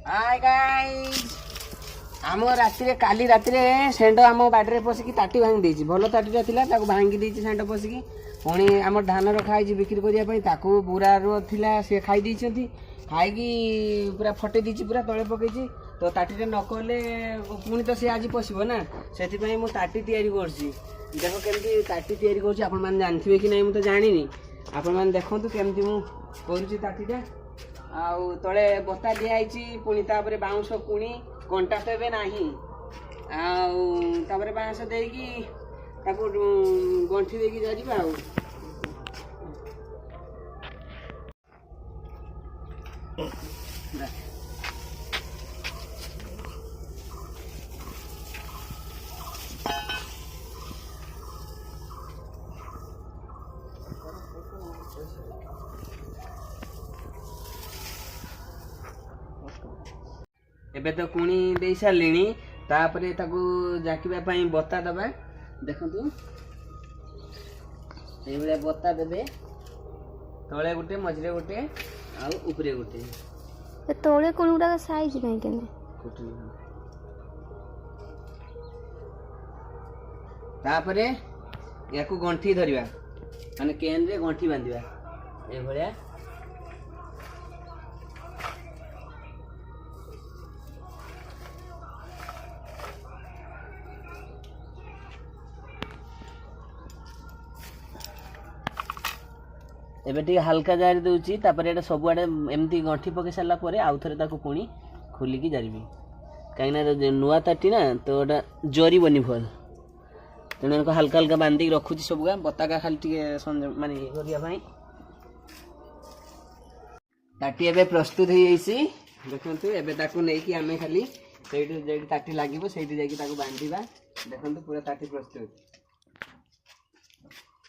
Hi guys आम राति काली राति सेंड आम बाड़ी पशिकी ताटी भांगी देछि भल ताटीटा थिला ताको भांगी देछि सेंड पशिकी पुणी आम धान रखाई बिक्री करने पूरा थिला से खाई देइछंती खाई पूरा फटे दीची पूरा तले पकई तो ताटीटा नकले पुणी तो सी आज पशब ना से मु ताटी तैयारी करछि देख केमती ताटी तैयारी करछि आपण माने जानथिबे कि नहीं मु तो जानिनी आपण माने देखंतु केमती मु करूछि ताटीटा आउ तले बता दिखाई पुणी तापर बाउंस कुणी कंटा तो एबे नाही आउ तापर बांस देकी ताको गंठी देकी जाजिबा आउ एबे तो कुणी दे सारिणी तापरे ताकू जाकिबा पई बता दबा देखंतु ए बले बता देबे तळे गुटे मझरे गुटे आ ऊपरे गुटे ए तळे कोन गुडा साइज नै केने तापरे याकू गंठी धरिबा माने केन रे गंठी बांधिबा ए भलिया एबे टी हल्का जारी दूची तापर एटा सब आडे एमती गंठी पके सारला परे आउ थरे ताको पुणी खोलिकी जारिबी काइना नुआ ताटी ना तो एटा जरिबनी भल तेणु हल्का हल्का बांधी रखुची सब गा बताका खाली टिके माने करिया भाई ताटी एबे प्रस्तुत हो जाइसी देखंतु एबे ताकू नै कि आमे खाली सेठी जेडी ताटी लागिबो सेठी जाई कि ताकू बांधीबा देखंतु पूरा ताटी प्रस्तुत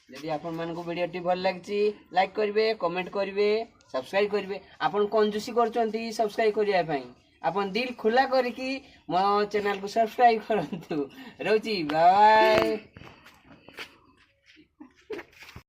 यदि आपण मान को वीडियो टी भल लागछि लाइक करिवे कमेंट करिवे सब्सक्राइब करिवे आपण कंजूसी करचंती सब्सक्राइब करिया पई आपण दिल खुला करके मो चैनल को सब्सक्राइब करंतु रहउची बाय।